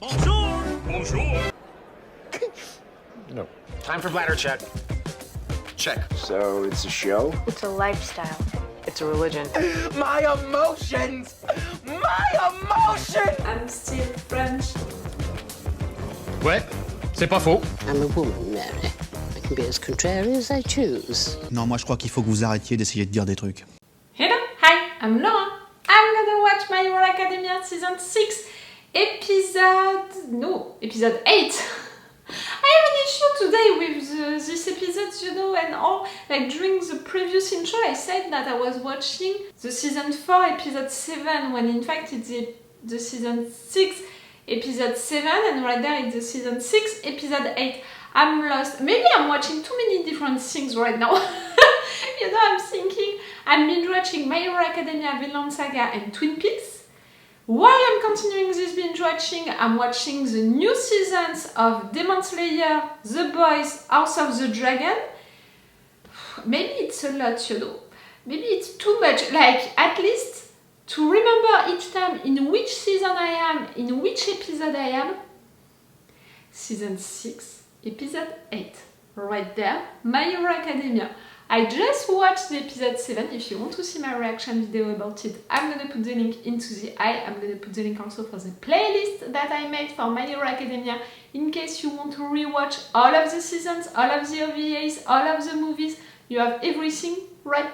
Bonjour! Bonjour! No. Time for bladder check. Check. So it's a show? It's a lifestyle. It's a religion. My emotions! My emotions! I'm still French. Ouais, c'est pas faux. I'm a woman, Mary. I can be as contrary as I choose. Non, moi je crois qu'il faut que vous arrêtiez d'essayer de dire des trucs. Hello, hi, I'm Laura. I'm gonna watch My Hero Academia season 6, episode 8. I have an issue today with this episode, you know, and all. Like during the previous intro, I said that I was watching the season 4, episode 7, when in fact it's the season 6, episode 7, and right there it's the season 6, episode 8. I'm lost. Maybe I'm watching too many different things right now. You know, I'm thinking I'm binge watching My Hero Academia, Vinland Saga, and Twin Peaks. While I'm continuing this binge watching, I'm watching the new seasons of Demon Slayer, The Boys, House of the Dragon. Maybe it's a lot, you know. Maybe it's too much. Like, at least to remember each time in which season I am, in which episode I am. Season 6, episode 8. Right there, My Hero Academia. I just watched the episode 7. If you want to see my reaction video about it, I'm gonna put the link into the I'm gonna put the link also for the playlist that I made for My Hero Academia in case you want to rewatch all of the seasons, all of the OVAs, all of the movies. You have everything right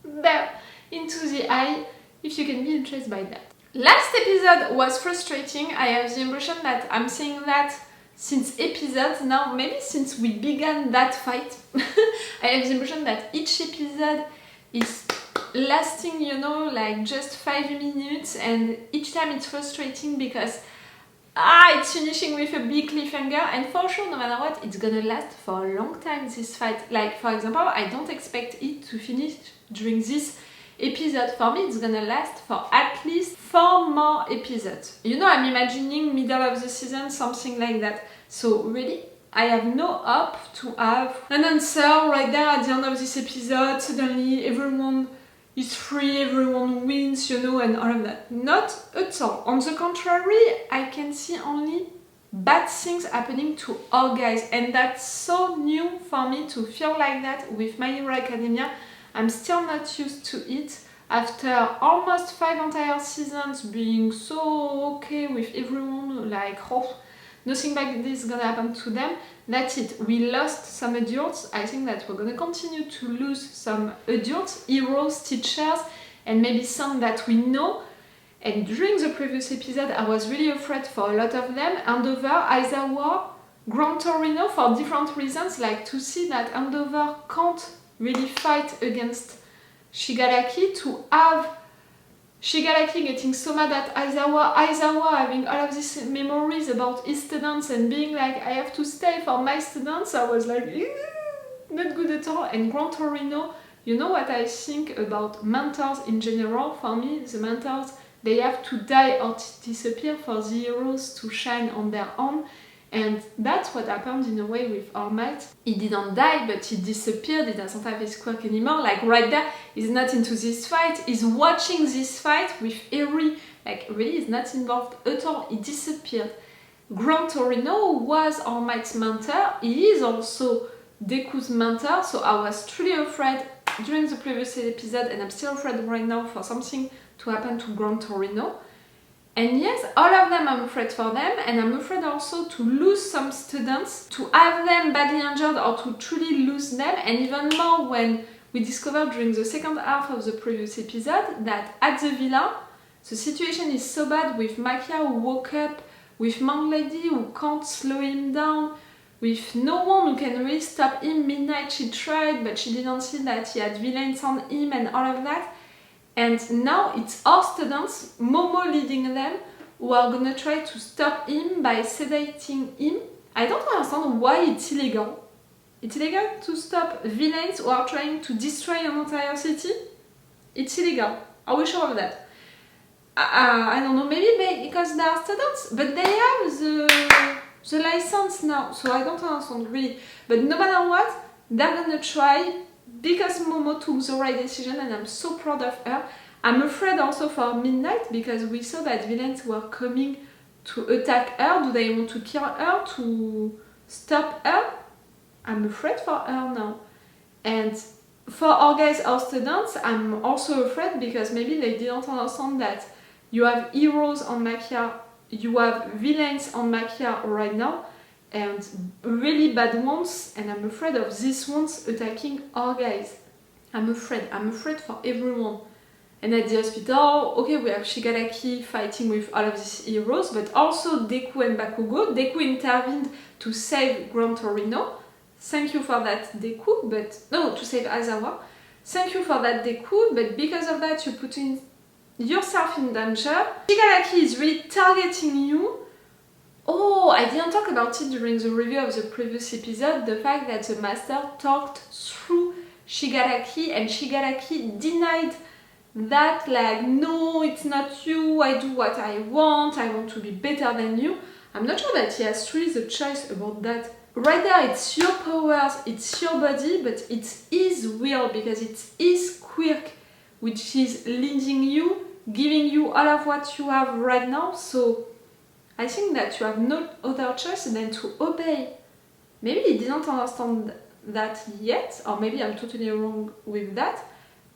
there into the if you can be interested by that. Last episode was frustrating. I have the impression that I'm saying that since episodes now, maybe since we began that fight. I have the impression that each episode is lasting, you know, like just 5 minutes, and each time it's frustrating because it's finishing with a big cliffhanger, and for sure, no matter what, it's gonna last for a long time, this fight. Like, for example, I don't expect it to finish during this episode. For me, it's gonna last for at least 4 more episodes. You know, I'm imagining middle of the season, something like that. So really, I have no hope to have an answer right there at the end of this episode. Suddenly everyone is free, everyone wins, you know, and all of that. Not at all. On the contrary, I can see only bad things happening to all guys, and that's so new for me to feel like that with My Hero Academia. I'm still not used to it. After almost 5 entire seasons being so okay with everyone, like, nothing like this is gonna happen to them. That's it. We lost some adults. I think that we're gonna continue to lose some adults, heroes, teachers, and maybe some that we know. And during the previous episode, I was really afraid for a lot of them. Andover, Aizawa, Gran Torino, for different reasons, like to see that Andover can't really fight against Shigaraki, to have Shigaraki getting so mad at Aizawa having all of these memories about his students and being like, I have to stay for my students. I was like, not good at all. And Gran Torino, you know what I think about mentors in general? For me, the mentors, they have to die or disappear for the heroes to shine on their own. And that's what happened in a way with All Might. He didn't die, but he disappeared. He doesn't have his quirk anymore. Like right there, he's not into this fight. He's watching this fight with Eri. Like really, he's not involved at all. He disappeared. Gran Torino was All Might's mentor. He is also Deku's mentor. So I was truly afraid during the previous episode, and I'm still afraid right now for something to happen to Gran Torino. And yes, all of them, I'm afraid for them, and I'm afraid also to lose some students, to have them badly injured or to truly lose them, and even more when we discovered during the second half of the previous episode that at the villa, the situation is so bad with Makia who woke up, with Man Lady who can't slow him down, with no one who can really stop him. Midnight, she tried, but she didn't see that he had villains on him and all of that. And now it's our students, Momo leading them, who are gonna try to stop him by sedating him. I don't understand why it's illegal. It's illegal to stop villains who are trying to destroy an entire city? It's illegal. Are we sure of that? I don't know, maybe because they are students, but they have the license now, so I don't understand really. But no matter what, they're gonna try, because Momo took the right decision, and I'm so proud of her. I'm afraid also for Midnight, because we saw that villains were coming to attack her? Do they want to kill her? To stop her? I'm afraid for her now. And for our guys, our students, I'm also afraid because maybe they didn't understand that you have heroes on Makia, you have villains on Makia right now, and really bad ones, and I'm afraid of these ones attacking our guys. I'm afraid for everyone. And at the hospital, okay, we have Shigaraki fighting with all of these heroes, but also Deku and Bakugo. Deku intervened to save Gran Torino. Thank you for that, Deku, but no, to save Aizawa. Thank you for that, Deku, but because of that you put yourself in danger. Shigaraki is really targeting you. Oh, I didn't talk about it during the review of the previous episode, the fact that the master talked through Shigaraki and Shigaraki denied that, like, no, it's not you, I do what I want to be better than you. I'm not sure that he has really the choice about that. Right there, it's your powers, it's your body, but it's his will, because it's his quirk which is leading you, giving you all of what you have right now. So I think that you have no other choice than to obey. Maybe he didn't understand that yet, or maybe I'm totally wrong with that,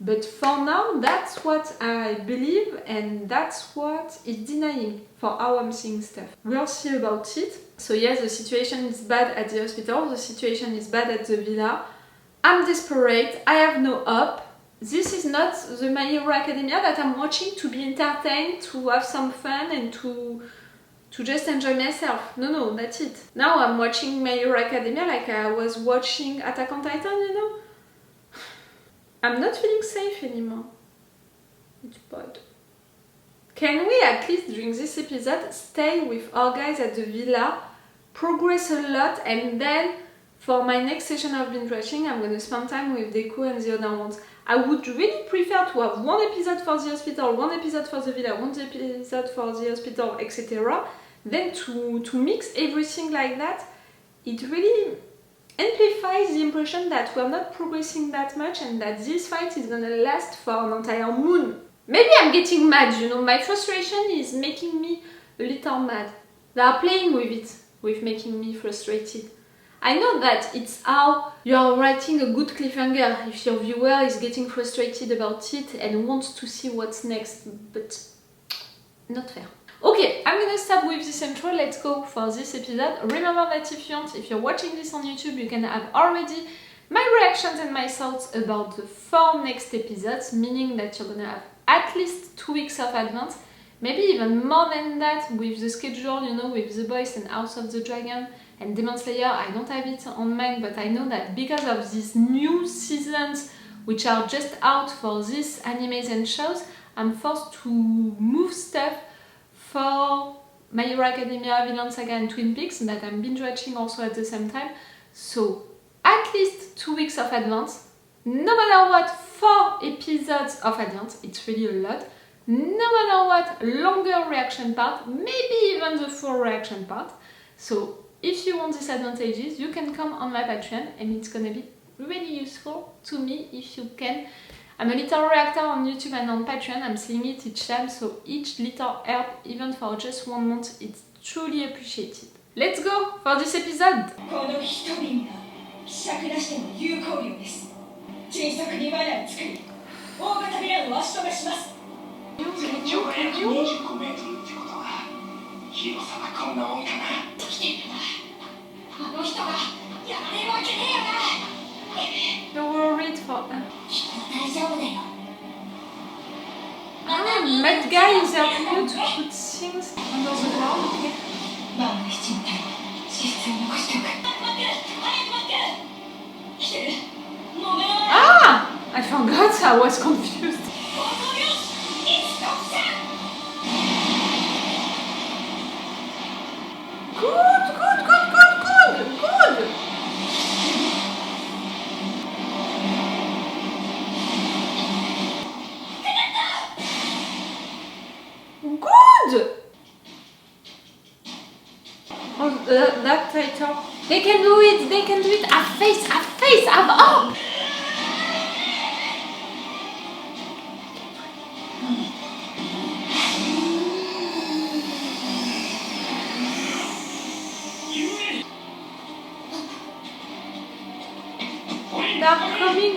but for now that's what I believe, and that's what is denying for how I'm seeing stuff. We'll see about it. So yes, the situation is bad at the hospital, the situation is bad at the villa. I'm desperate, I have no hope. This is not the My Hero Academia that I'm watching to be entertained, to have some fun and to just enjoy myself. No, that's it. Now I'm watching My Hero Academia like I was watching Attack on Titan, you know? I'm not feeling safe anymore. It's bad. Can we at least during this episode stay with our guys at the villa, progress a lot, and then for my next session of binge watching I'm gonna spend time with Deku and the other ones. I would really prefer to have one episode for the hospital, one episode for the villa, one episode for the hospital, etc. Then to mix everything like that, it really amplifies the impression that we're not progressing that much and that this fight is gonna last for an entire moon. Maybe I'm getting mad, you know, my frustration is making me a little mad. They are playing with it, with making me frustrated. I know that it's how you are writing a good cliffhanger, if your viewer is getting frustrated about it and wants to see what's next, but not fair. Okay, I'm gonna stop with this intro, let's go for this episode. Remember that if you're watching this on YouTube, you can have already my reactions and my thoughts about the 4 next episodes, meaning that you're gonna have at least 2 weeks of advance, maybe even more than that with the schedule, you know, with The Boys and House of the Dragon and Demon Slayer. I don't have it on mine, but I know that because of these new seasons which are just out for these animes and shows, I'm forced to move stuff for My Hero Academia, Vinland Saga and Twin Peaks that I'm binge watching also at the same time. So at least 2 weeks of advance, no matter what, 4 episodes of advance, it's really a lot. No matter what, longer reaction part, maybe even the full reaction part. So if you want these advantages, you can come on my Patreon and it's gonna be really useful to me if you can. I'm a little reactor on YouTube and on Patreon, I'm seeing it each time, so each little help, even for just 1 month, it's truly appreciated. Let's go for this episode! You're worried for her. That guy is helping you to put things under the ground, okay? Ah! I forgot, I was confused. Good! Oh, that title. They can do it, have faith, have hope! They are coming.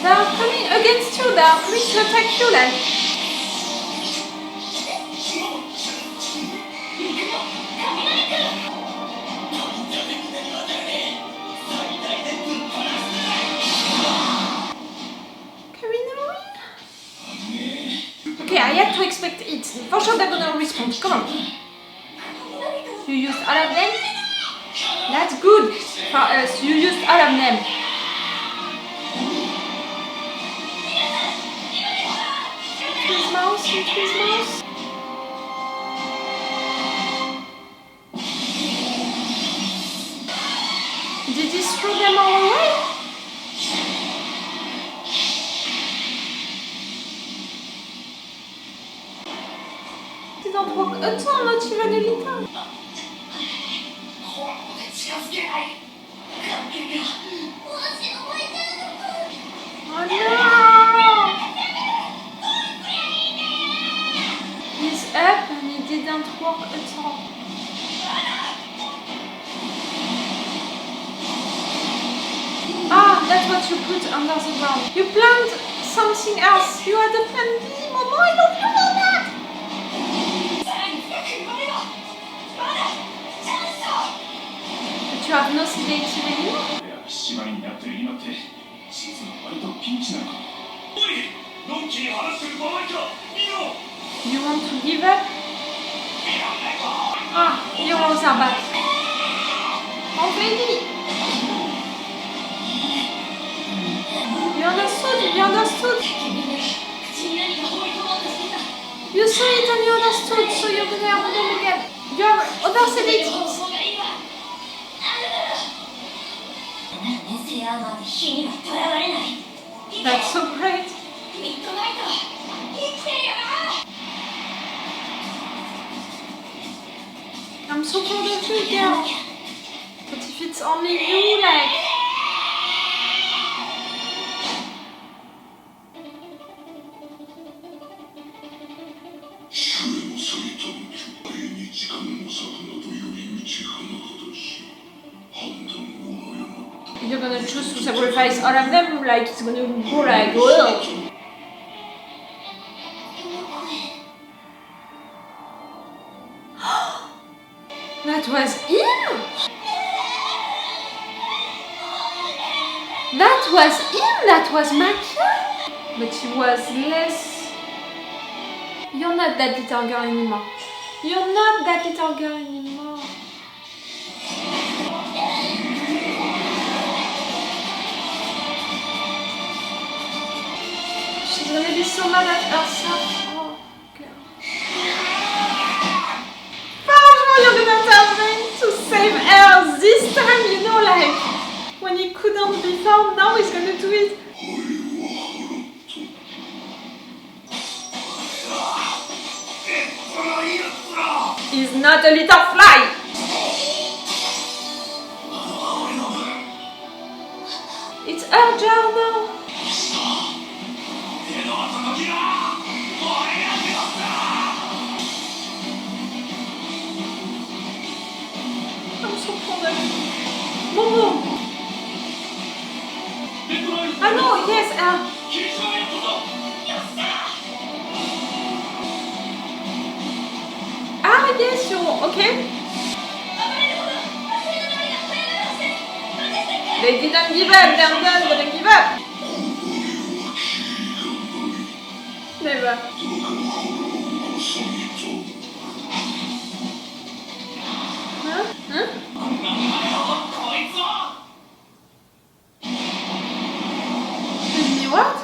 They are coming against you. They are coming to attack you, like. Okay, I had to expect it. For sure they're gonna respond. Come on. You used all of them? That's good for us. You used all of them. His mouse, his mouse. Did he throw them all away? They don't work at all, not even a little. Oh no! He's up and he didn't work at all. Ah, that's what you put under the ground. You plant something else. You are the plan B. Momo, I don't know that! But you have no sedative anymore? You want to give up? Ah, heroes are back. Already! You understood, you understood. You saw it and you understood, so you're gonna have them again. You have other sedatives. That's so great. I'm so proud of you, girl. But if it's only you, like... You're gonna choose to sacrifice all of them, like it's gonna go like, well. That was him! That was him! That was Maki! But he was less... You're not that little girl anymore. You're not that little girl anymore. She's gonna be so mad at herself. Oh, girl. You're gonna intervene to save her this time, you know, like when he couldn't be found, now he's gonna do it. He's not a little fly. It's her job now. I'm so proud of you. Momo! I know, yes, Ah, yes, you're okay. They didn't give up, they're done, didn't give up. Never. Huh? Huh? What?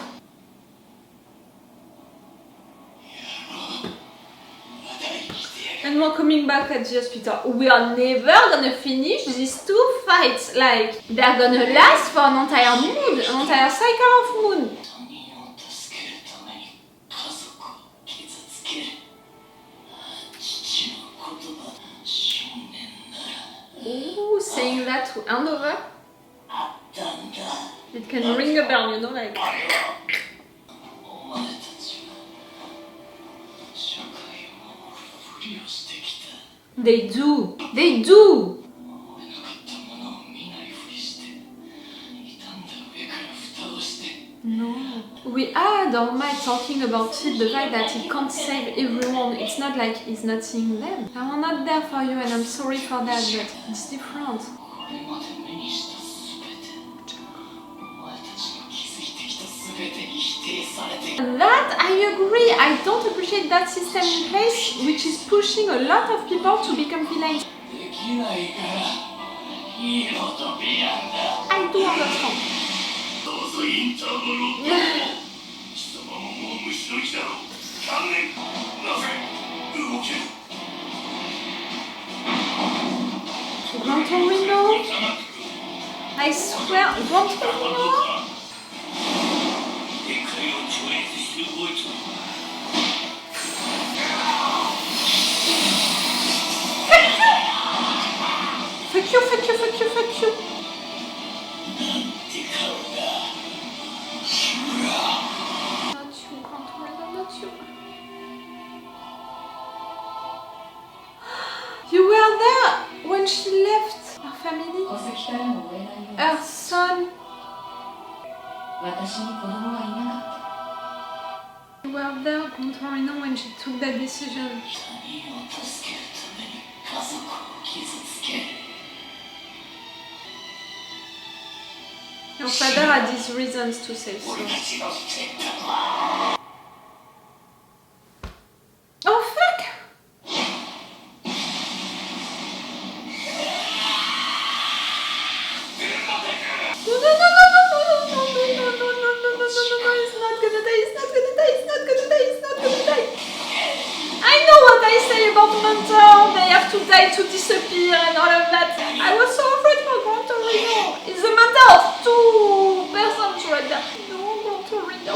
And we're coming back at the hospital. We are never gonna finish these two fights. Like, they're gonna last for an entire moon, an entire cycle of moon. Ooh, saying that to Andover. It can ring a bell, you know, like... They do! They do! We had All Might talking about it, the fact that he can't save everyone. It's not like he's not seeing them. I'm not there for you and I'm sorry for that, but it's different. That I agree. I don't appreciate that system in place, which is pushing a lot of people to become villains. I do understand. Gran Torino? I swear, Gran Torino? Fuck you, fuck you, fuck you, fuck you. Not you, Gran Torino, not you. You were there when she left her family, her son. You were there, Gran Torino, when she took that decision. Your father had his reasons to say so. Oh fuck! They have to die to disappear and all of that. I was so afraid for Gran Torino. It's a matter of 2 persons right there. No, Gran Torino.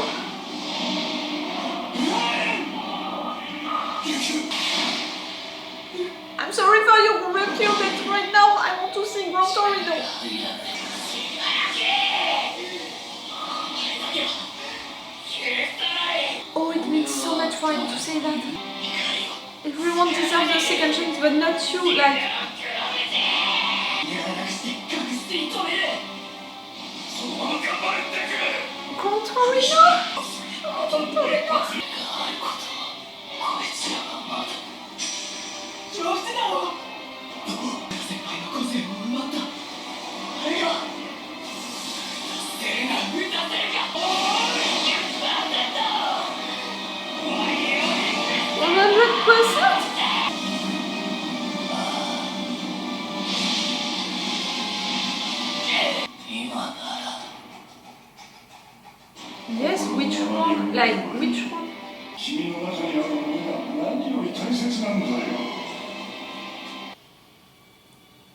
I'm sorry for you, Rukyu, but right now I want to see Gran Torino. Oh, it means so much for him to say that. Everyone deserves a second chance, but not you, like... Gran Torino? Oh, Gran Torino! Yes, which one? Like, which one?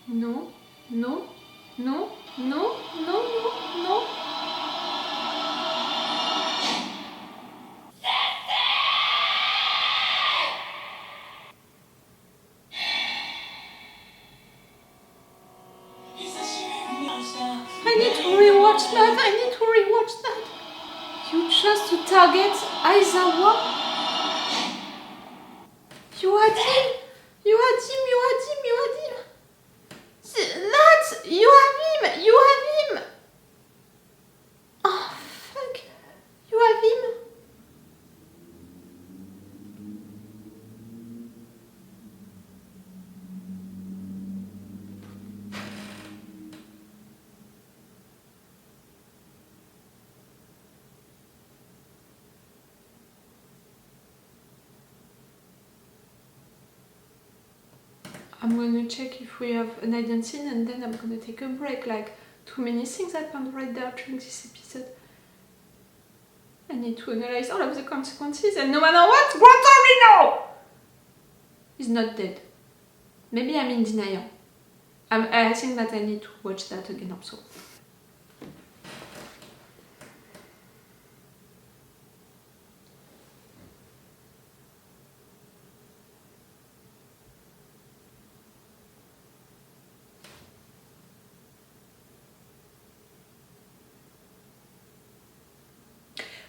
No, no, no, no, no, no, no. I need to rewatch that. I need to rewatch that. You chose to target Aizawa. You had him. You had him. You had him. You had him. That you have him. You have him. Oh fuck. You have him. I'm gonna check if we have an hidden scene and then I'm gonna take a break. Like, too many things happened right there during this episode. I need to analyze all of the consequences and no matter what, Gran Torino is not dead. Maybe I'm in denial. I think that I need to watch that again also.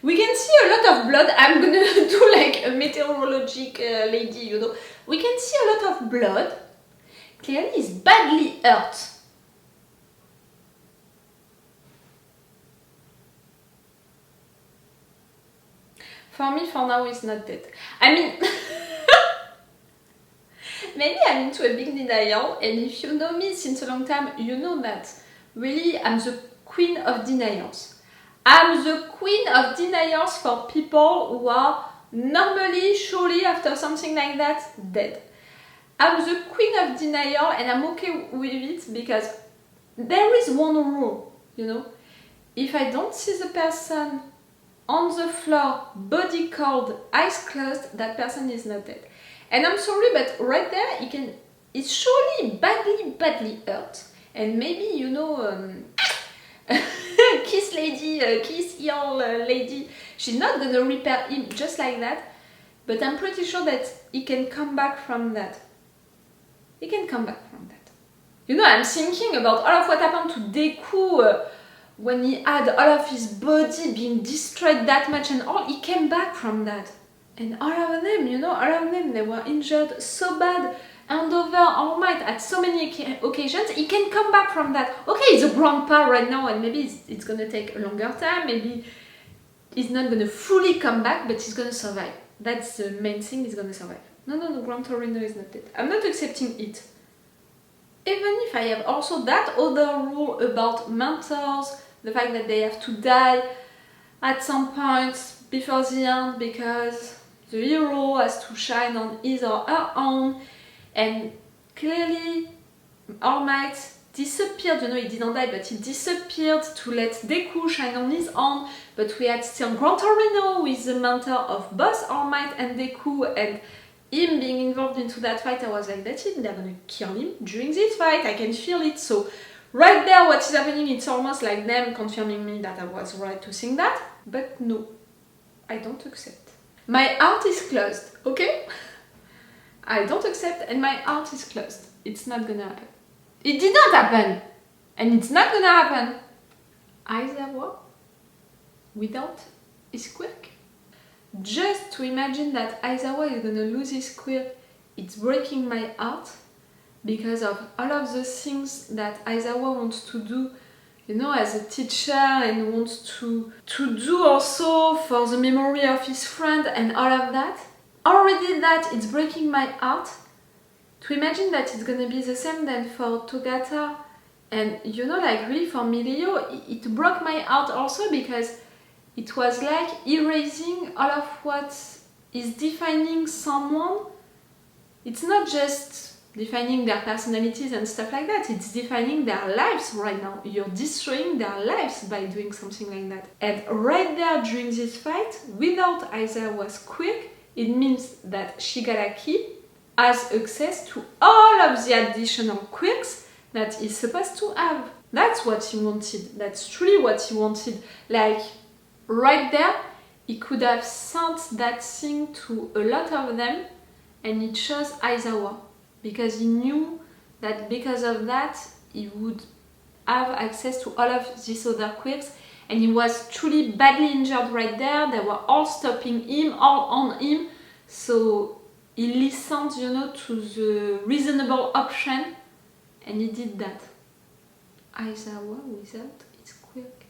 We can see a lot of blood. I'm gonna do like a meteorologic lady, you know. We can see a lot of blood. Clearly he's badly hurt. For me, for now, he's not dead. I mean, maybe I'm into a big denial, and if you know me since a long time, you know that really I'm the queen of denials. I'm the queen of denials for people who are normally, surely, after something like that, dead. I'm the queen of denial, and I'm okay with it because there is one rule, you know. If I don't see the person on the floor, body cold, eyes closed, that person is not dead. And I'm sorry, but right there, it's surely badly hurt. And maybe, you know, kiss your lady, she's not gonna repair him just like that. But I'm pretty sure that he can come back from that. He can come back from that. You know, I'm thinking about all of what happened to Deku when he had all of his body being destroyed that much and all. He came back from that. And all of them, you know, all of them, they were injured so bad. And over All Might at so many occasions, he can come back from that. Okay, he's a grandpa right now and maybe it's gonna take a longer time. Maybe he's not gonna fully come back, but he's gonna survive. That's the main thing, he's gonna survive. No, Gran Torino is not dead. I'm not accepting it. Even if I have also that other rule about mentors, the fact that they have to die at some point before the end because the hero has to shine on his or her own, and clearly All Might disappeared, you know, he didn't die, but he disappeared to let Deku shine on his own, but we had still Gran Torino with the mentor of both All Might and Deku, and him being involved into that fight. I was like, that's it, they're gonna kill him during this fight, I can feel it. So right there, what is happening, it's almost like them confirming me that I was right to think that, but no, I don't accept. My heart is closed, okay? I don't accept and my heart is closed. It's not gonna happen. It did not happen! And it's not gonna happen. Aizawa without his quirk. Just to imagine that Aizawa is gonna lose his quirk, it's breaking my heart because of all of the things that Aizawa wants to do, you know, as a teacher, and wants to do also for the memory of his friend and all of that. Already that, it's breaking my heart. To imagine that it's gonna be the same then for Togata, and you know, like really for Milio, it broke my heart also because it was like erasing all of what is defining someone. It's not just defining their personalities and stuff like that, it's defining their lives right now. You're destroying their lives by doing something like that. And right there during this fight, without Aizawa's quirk, it means that Shigaraki has access to all of the additional quirks that he's supposed to have. That's what he wanted. That's truly what he wanted. Like, right there, he could have sent that thing to a lot of them, and he chose Aizawa because he knew that because of that, he would have access to all of these other quirks, and he was truly badly injured right there. They were all stopping him, all on him, so he listened, you know, to the reasonable option, and he did that. Aizawa without his quirk.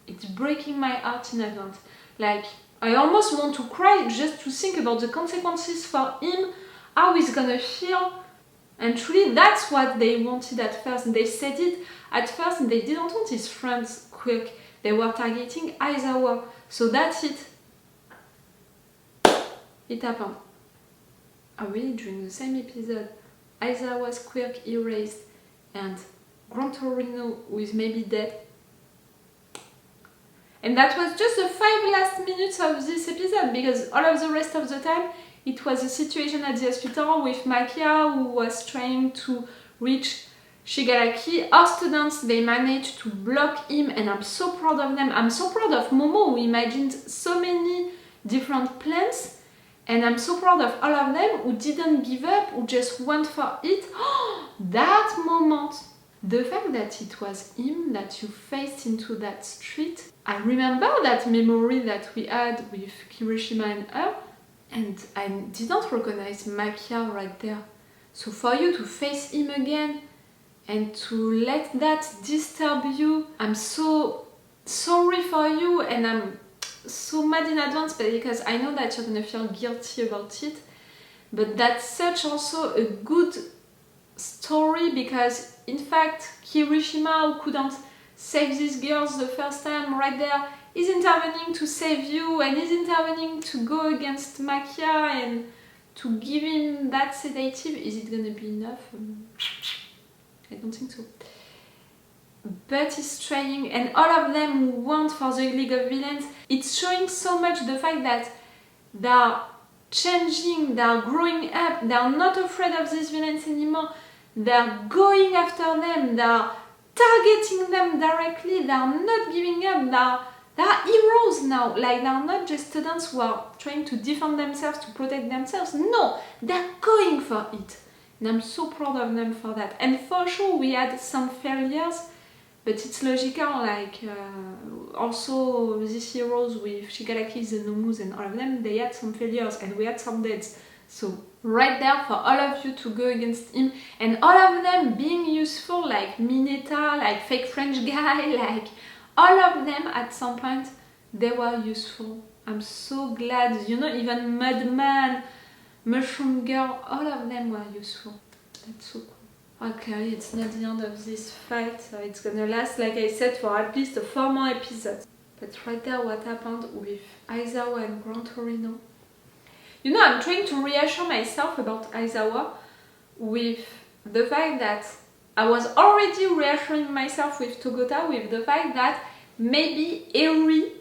It's breaking my heart in advance. Like, I almost want to cry just to think about the consequences for him, how he's gonna feel. And truly, that's what they wanted at first. And they said it at first, and they didn't want his friend's quirk. They were targeting Aizawa. So that's it. It happened. Really, during the same episode, Aizawa's quirk erased, and Gran Torino, who is maybe dead. And that was just the 5 last minutes of this episode, because all of the rest of the time it was a situation at the hospital with Makia, who was trying to reach Shigaraki. Our students, they managed to block him, and I'm so proud of them. I'm so proud of Momo, who imagined so many different plans, and I'm so proud of all of them who didn't give up, who just went for it. That moment! The fact that it was him that you faced into that street, I remember that memory that we had with Kirishima and her, and I didn't recognize Makia right there. So for you to face him again and to let that disturb you, I'm so sorry for you, and so mad in advance, but because I know that you're gonna feel guilty about it. But that's such also a good story because, in fact, Kirishima, who couldn't save these girls the first time right there, is intervening to save you and is intervening to go against Makia and to give him that sedative. Is it gonna be enough? I don't think so. But he's trying, and all of them want for the League of Villains. It's showing so much the fact that they are changing, they are growing up, they are not afraid of these villains anymore. They are going after them, they are targeting them directly, they are not giving up, they are heroes now. Like, they are not just students who are trying to defend themselves, to protect themselves. No, they're going for it. And I'm so proud of them for that. And for sure we had some failures, but it's logical, like also these heroes with Shigaraki, Zenomus and all of them, they had some failures and we had some deaths. So right there for all of you to go against him, and all of them being useful, like Mineta, like fake French guy, like all of them at some point they were useful. I'm so glad, you know, even Mudman, Mushroom Girl, all of them were useful. That's so cool. Okay, it's not the end of this fight, so it's gonna last, like I said, for at least 4 more episodes. But right there, what happened with Aizawa and Gran Torino. You know, I'm trying to reassure myself about Aizawa with the fact that I was already reassuring myself with Togota with the fact that maybe Eri,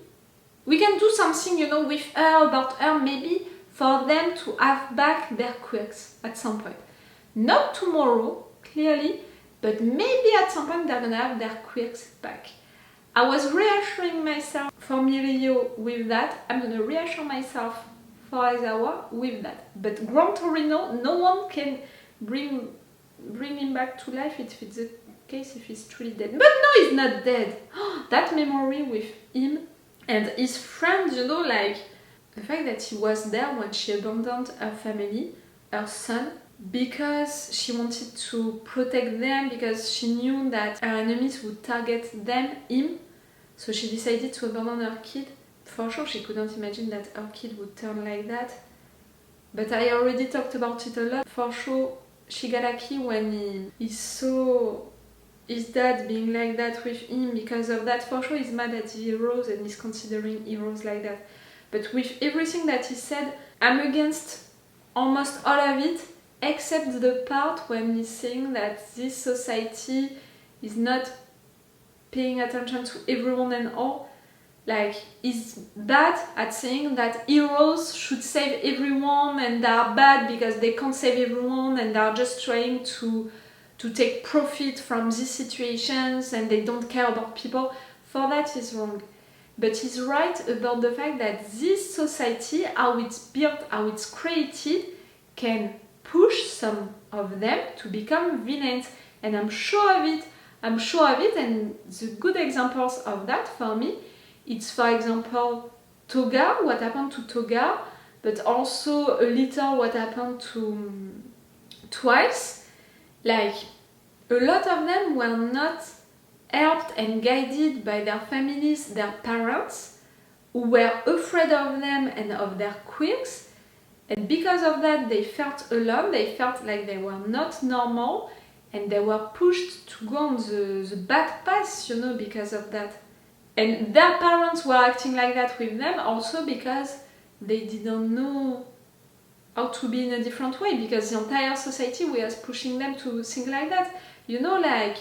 we can do something, you know, with her, about her, maybe for them to have back their quirks at some point. Not tomorrow, clearly, but maybe at some point they're gonna have their quirks back. I was reassuring myself for Mirio with that. I'm gonna reassure myself for Aizawa with that. But Gran Torino, no one can bring him back to life if it's the case, if he's truly dead. But no, he's not dead. That memory with him and his friend, you know, like the fact that he was there when she abandoned her family, her son, because she wanted to protect them, because she knew that her enemies would target them, him, so she decided to abandon her kid. For sure she couldn't imagine that her kid would turn like that, but I already talked about it a lot. For sure Shigaraki, when he saw his dad being like that with him, because of that, for sure he's mad at the heroes and he's considering heroes like that. But with everything that he said, I'm against almost all of it, except the part when he's saying that this society is not paying attention to everyone and all. Like, he's bad at saying that heroes should save everyone and they are bad because they can't save everyone and they are just trying to take profit from these situations and they don't care about people. For that he's wrong. But he's right about the fact that this society, how it's built, how it's created, can push some of them to become villains. And I'm sure of it. I'm sure of it, and the good examples of that for me, it's for example Toga, what happened to Toga, but also a little what happened to Twice. Like, a lot of them were not helped and guided by their families, their parents, who were afraid of them and of their quirks, and because of that they felt alone, they felt like they were not normal, and they were pushed to go on the bad path, you know, because of that. And their parents were acting like that with them also because they didn't know how to be in a different way, because the entire society was pushing them to think like that. You know, like,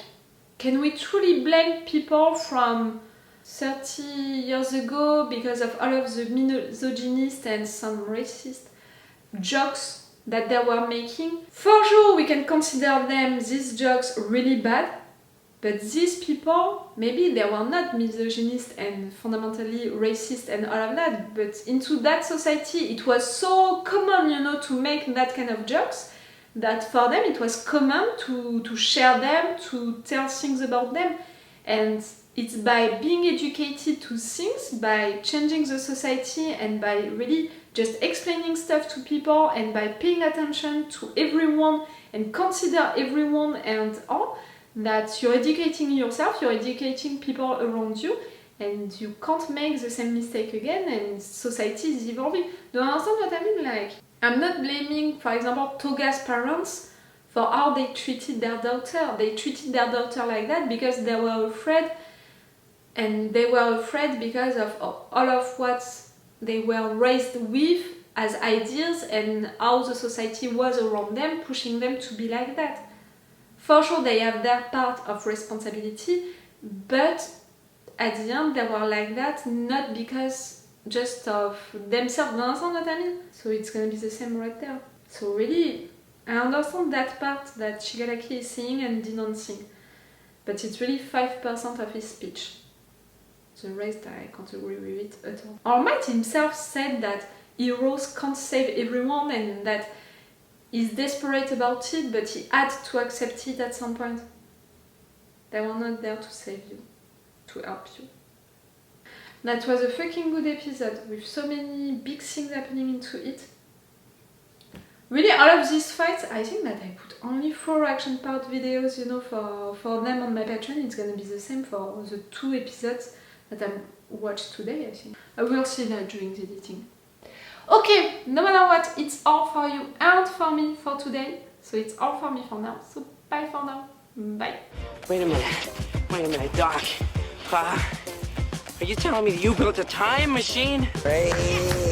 can we truly blame people from 30 years ago because of all of the misogynist and some racist jokes that they were making? For sure we can consider them, these jokes, really bad, but these people, maybe they were not misogynist and fundamentally racist and all of that, but into that society it was so common, you know, to make that kind of jokes, that for them it was common to share them, to tell things about them. And it's by being educated to things, by changing the society and by really just explaining stuff to people and by paying attention to everyone and consider everyone and all, that you're educating yourself, you're educating people around you, and you can't make the same mistake again, and society is evolving. Do you understand what I mean? Like, I'm not blaming, for example, Toga's parents for how they treated their daughter. They treated their daughter like that because they were afraid, and they were afraid because of all of what they were raised with as ideas and how the society was around them, pushing them to be like that. For sure, they have their part of responsibility, but at the end they were like that not because just of themselves. Do you understand what I mean? So it's gonna be the same right there. So really, I understand that part that Shigaraki is saying and denouncing, but it's really 5% of his speech. The rest I can't agree with it at all. All Might himself said that heroes can't save everyone and that he's desperate about it, but he had to accept it at some point. They were not there to save you, to help you. That was a fucking good episode with so many big things happening into it. Really, all of these fights, I think that I put only 4 action part videos, you know, for them on my Patreon. It's gonna be the same for the 2 episodes that I watched today, I think. I will see that during the editing. Okay, no matter what, it's all for you and for me for today. So it's all for me for now. So bye for now. Bye. Wait a minute, Doc. Are you telling me you built a time machine? Crazy.